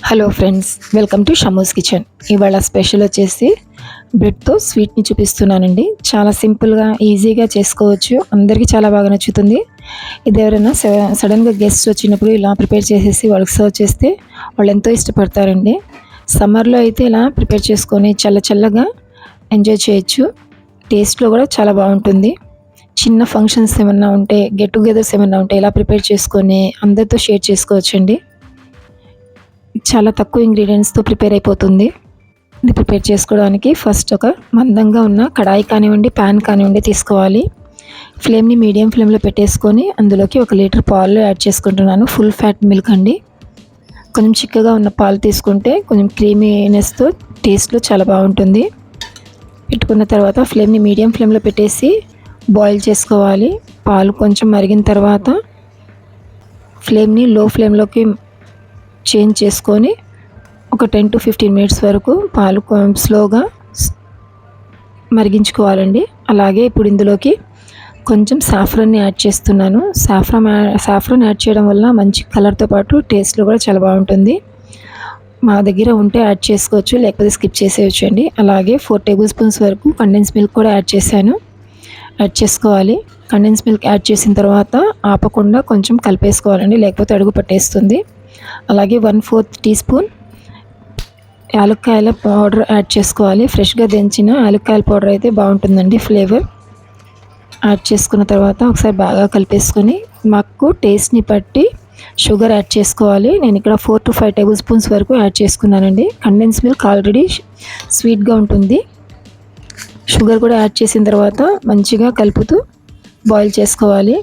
Hello friends, welcome to Shamu's kitchen. ఇవాళ special వచ్చేసి బ్రెడ్తో స్వీట్ని చూపిస్తున్నానండి. చాలా సింపుల్గా ఈజీగా చేసుకోవచ్చు. అందరికీ చాలా బాగా నచ్చుతుంది. ఇది ఎవరైనా సడన్గా గెస్ట్ వచ్చినప్పుడు ఇలా ప్రిపేర్ చేసేసి వాళ్ళకి సర్వ్ చేస్తే వాళ్ళు ఎంతో ఇష్టపడతారండి. సమ్మర్లో అయితే ఇలా ప్రిపేర్ చేసుకొని చల్లగా ఎంజాయ్ చేయొచ్చు. టేస్ట్లో కూడా చాలా బాగుంటుంది. చిన్న ఫంక్షన్స్ ఏమన్నా ఉంటే, గెట్ టుగెదర్స్ ఏమన్నా ఉంటే ఇలా ప్రిపేర్ చేసుకొని అందరితో షేర్ చేసుకోవచ్చండి. చాలా తక్కువ ఇంగ్రీడియంట్స్తో ప్రిపేర్ అయిపోతుంది. ఇది ప్రిపేర్ చేసుకోవడానికి ఫస్ట్ ఒక మందంగా ఉన్న కడాయి కానివ్వండి, ప్యాన్ కానివ్వండి తీసుకోవాలి. ఫ్లేమ్ని మీడియం ఫ్లేమ్లో పెట్టేసుకొని అందులోకి 1 లీటర్ పాలు యాడ్ చేసుకుంటున్నాను. ఫుల్ ఫ్యాట్ మిల్క్ అండి. కొంచెం చిక్కగా ఉన్న పాలు తీసుకుంటే కొంచెం క్రీమీనెస్తో టేస్ట్లో చాలా బాగుంటుంది. పెట్టుకున్న తర్వాత ఫ్లేమ్ని మీడియం ఫ్లేమ్లో పెట్టేసి బాయిల్ చేసుకోవాలి. పాలు కొంచెం మరిగిన తర్వాత ఫ్లేమ్ని లో ఫ్లేమ్లోకి చేంజ్ చేసుకొని ఒక 10 to 15 మినిట్స్ వరకు పాలు స్లోగా మరిగించుకోవాలండి. అలాగే ఇప్పుడు ఇందులోకి కొంచెం సాఫ్రాన్ని యాడ్ చేస్తున్నాను. సాఫ్రాన్ యాడ్ చేయడం వల్ల మంచి కలర్తో పాటు టేస్ట్లో కూడా చాలా బాగుంటుంది. మా దగ్గర ఉంటే యాడ్ చేసుకోవచ్చు, లేకపోతే స్కిప్ చేసేయచ్చండి. అలాగే 4 టేబుల్ స్పూన్స్ వరకు కండెన్స్ మిల్క్ కూడా యాడ్ చేసుకోవాలి. కండెన్స్ మిల్క్ యాడ్ చేసిన తర్వాత ఆపకుండా కొంచెం కలిపేసుకోవాలండి, లేకపోతే అడుగు పట్టేస్తుంది. అలాగే 1/4 టీ స్పూన్ యాలక్కాయల పౌడర్ యాడ్ చేసుకోవాలి. ఫ్రెష్గా దంచిన యాలక్కాయల పౌడర్ అయితే బాగుంటుందండి ఫ్లేవర్. యాడ్ చేసుకున్న తర్వాత ఒకసారి బాగా కలిపేసుకొని మాకు టేస్ట్ని బట్టి షుగర్ యాడ్ చేసుకోవాలి. నేను ఇక్కడ 4 to 5 టేబుల్ స్పూన్స్ వరకు యాడ్ చేసుకున్నానండి. కండెన్స్ మిల్క్ ఆల్రెడీ స్వీట్గా ఉంటుంది. షుగర్ కూడా యాడ్ చేసిన తర్వాత మంచిగా కలుపుతూ బాయిల్ చేసుకోవాలి.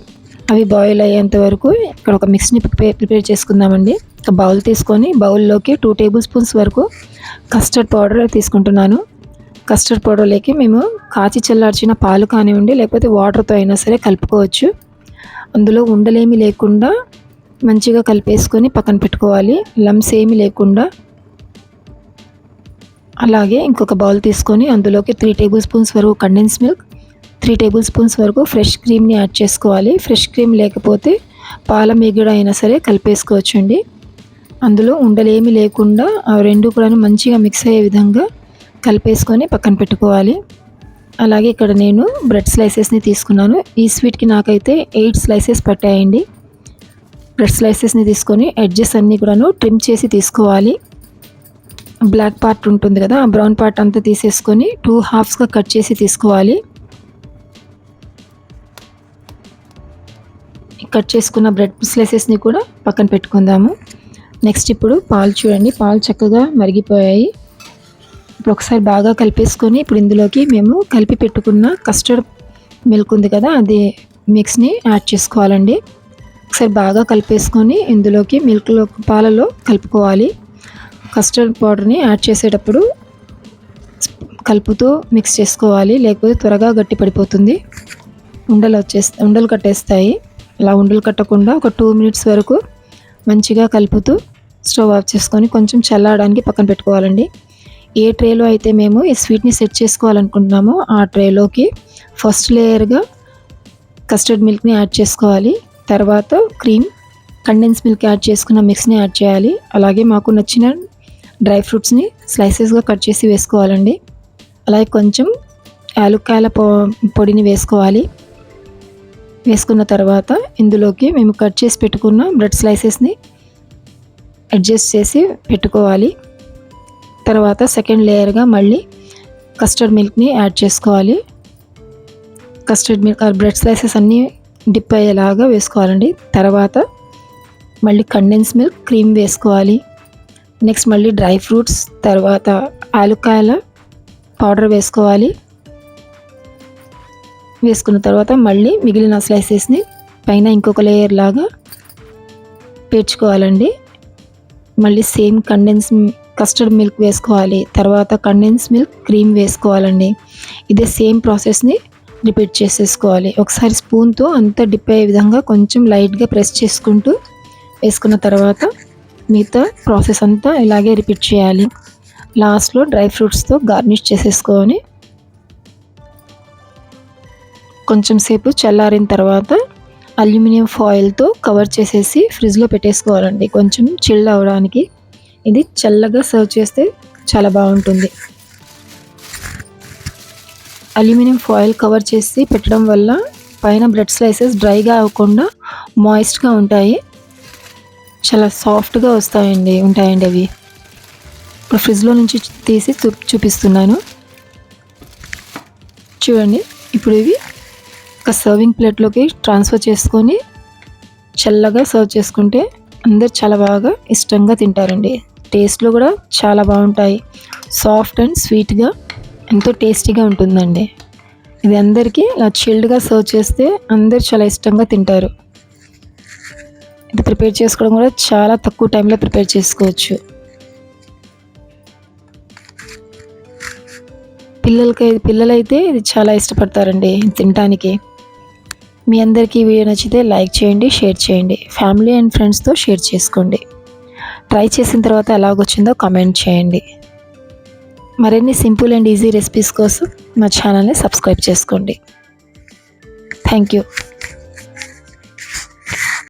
అవి బాయిల్ అయ్యేంత వరకు ఇక్కడ ఒక మిక్స్ని ప్రిపేర్ చేసుకుందామండి. ఒక బౌల్ తీసుకొని బౌల్లోకి 2 టేబుల్ స్పూన్స్ వరకు కస్టర్డ్ పౌడర్ తీసుకుంటున్నాను. కస్టర్డ్ పౌడర్లోకి మేము కాచి చల్లార్చిన పాలు కానివ్వండి, లేకపోతే వాటర్తో అయినా సరే కలుపుకోవచ్చు. అందులో ఉండలేమి లేకుండా మంచిగా కలిపేసుకొని పక్కన పెట్టుకోవాలి, లమ్స్ ఏమి లేకుండా. అలాగే ఇంకొక బౌల్ తీసుకొని అందులోకి 3 టేబుల్ స్పూన్స్ వరకు కండెన్స్ మిల్క్, 3 టేబుల్ స్పూన్స్ వరకు ఫ్రెష్ క్రీమ్ని యాడ్ చేసుకోవాలి. ఫ్రెష్ క్రీమ్ లేకపోతే పాల మీగడ అయినా సరే కలిపేసుకోవచ్చండి. అందులో ఉండలేమి లేకుండా ఆ రెండు కూడా మంచిగా మిక్స్ అయ్యే విధంగా కలిపేసుకొని పక్కన పెట్టుకోవాలి. అలాగే ఇక్కడ నేను బ్రెడ్ స్లైసెస్ని తీసుకున్నాను. ఈ స్వీట్కి నాకైతే 8 స్లైసెస్ పట్టాయండి. బ్రెడ్ స్లైసెస్ని తీసుకొని ఎడ్జెస్ అన్నీ కూడాను ట్రిమ్ చేసి తీసుకోవాలి. బ్లాక్ పార్ట్ ఉంటుంది కదా, ఆ బ్రౌన్ పార్ట్ అంతా తీసేసుకొని 2 హాఫ్స్గా కట్ చేసి తీసుకోవాలి. కట్ చేసుకున్న బ్రెడ్ స్లైసెస్ని కూడా పక్కన పెట్టుకుందాము. నెక్స్ట్ ఇప్పుడు పాలు చూడండి, పాలు చక్కగా మరిగిపోయాయి. ఇప్పుడు ఒకసారి బాగా కలిపేసుకొని ఇప్పుడు ఇందులోకి మేము కలిపి పెట్టుకున్న కస్టర్డ్ మిల్క్ ఉంది కదా, అది మిక్స్ని యాడ్ చేసుకోవాలండి. ఒకసారి బాగా కలిపేసుకొని ఇందులోకి పాలలో కలుపుకోవాలి. కస్టర్డ్ పౌడర్ని యాడ్ చేసేటప్పుడు కలుపుతూ మిక్స్ చేసుకోవాలి, లేకపోతే త్వరగా గట్టి పడిపోతుంది, ఉండలు కట్టేస్తాయి. అలా ఉండలు కట్టకుండా ఒక 2 మినిట్స్ వరకు మంచిగా కలుపుతూ స్టవ్ ఆఫ్ చేసుకొని కొంచెం చల్లారడానికి పక్కన పెట్టుకోవాలండి. ఏ ట్రేలో అయితే మేము ఈ స్వీట్ని సెట్ చేసుకోవాలనుకుంటున్నామో ఆ ట్రేలోకి ఫస్ట్ లేయర్గా కస్టర్డ్ మిల్క్ని యాడ్ చేసుకోవాలి. తర్వాత కండెన్స్ మిల్క్ యాడ్ చేసుకున్న మిక్స్ని యాడ్ చేయాలి. అలాగే మాకు నచ్చిన డ్రై ఫ్రూట్స్ని స్లైసెస్గా కట్ చేసి వేసుకోవాలండి. అలాగే కొంచెం యాలక్కాయల పొడిని వేసుకోవాలి. వేసుకున్న తర్వాత ఇందులోకి మేము కట్ చేసి పెట్టుకున్న బ్రెడ్ స్లైసెస్ని అడ్జస్ట్ చేసి పెట్టుకోవాలి. తర్వాత సెకండ్ లేయర్గా మళ్ళీ కస్టర్డ్ మిల్క్ని యాడ్ చేసుకోవాలి. కస్టర్డ్ మిల్క్ బ్రెడ్ స్లైసెస్ అన్నీ డిప్ అయ్యేలాగా వేసుకోవాలండి. తర్వాత మళ్ళీ కండెన్స్ మిల్క్, క్రీమ్ వేసుకోవాలి. నెక్స్ట్ మళ్ళీ డ్రై ఫ్రూట్స్, తర్వాత యాలక్కాయల పౌడర్ వేసుకోవాలి. వేసుకున్న తర్వాత మళ్ళీ మిగిలిన స్లైసెస్ని పైన ఇంకొక లేయర్ లాగా పేర్చుకోవాలండి. మళ్ళీ సేమ్ కస్టర్డ్ మిల్క్ వేసుకోవాలి. తర్వాత కండెన్స్ మిల్క్, క్రీమ్ వేసుకోవాలండి. ఇదే సేమ్ ప్రాసెస్ని రిపీట్ చేసేసుకోవాలి. ఒకసారి స్పూన్తో అంతా డిప్ అయ్యే విధంగా కొంచెం లైట్గా ప్రెస్ చేసుకుంటూ వేసుకున్న తర్వాత మిగతా ప్రాసెస్ అంతా ఇలాగే రిపీట్ చేయాలి. లాస్ట్లో డ్రై ఫ్రూట్స్తో గార్నిష్ చేసేసుకొని కొంచెం సేపు చల్లారిన తర్వాత అల్యూమినియం ఫాయిల్తో కవర్ చేసేసి ఫ్రిడ్జ్లో పెట్టేసుకోవాలండి, కొంచెం చిల్ అవ్వడానికి. ఇది చల్లగా సర్వ్ చేస్తే చాలా బాగుంటుంది. అల్యూమినియం ఫాయిల్ కవర్ చేసి పెట్టడం వల్ల పైన బ్రెడ్ స్లైసెస్ డ్రైగా అవ్వకుండా మాయిస్ట్గా ఉంటాయి. చాలా సాఫ్ట్గా ఉంటాయండి అవి. ఇప్పుడు ఫ్రిడ్జ్లో నుంచి తీసి చూపిస్తున్నాను చూడండి. ఇప్పుడు ఇవి ఒక సర్వింగ్ ప్లేట్లోకి ట్రాన్స్ఫర్ చేసుకొని చల్లగా సర్వ్ చేసుకుంటే అందరు చాలా బాగా ఇష్టంగా తింటారండి. టేస్ట్లో కూడా చాలా బాగుంటాయి. సాఫ్ట్ అండ్ స్వీట్గా ఎంతో టేస్టీగా ఉంటుందండి. ఇది అందరికీ ఇలా చిల్డ్గా సర్వ్ చేస్తే అందరు చాలా ఇష్టంగా తింటారు. ఇది ప్రిపేర్ చేసుకోవడం కూడా చాలా తక్కువ టైంలో ప్రిపేర్ చేసుకోవచ్చు. పిల్లలైతే ఇది చాలా ఇష్టపడతారండి తినడానికి. మీ అందరికీ ఈ వీడియో నచ్చితే లైక్ చేయండి, షేర్ చేయండి, ఫ్యామిలీ అండ్ ఫ్రెండ్స్తో షేర్ చేసుకోండి. ట్రై చేసిన తర్వాత ఎలాగొచ్చిందో కామెంట్ చేయండి. మరిన్ని సింపుల్ అండ్ ఈజీ రెసిపీస్ కోసం మా ఛానల్ని సబ్స్క్రైబ్ చేసుకోండి. Thank you.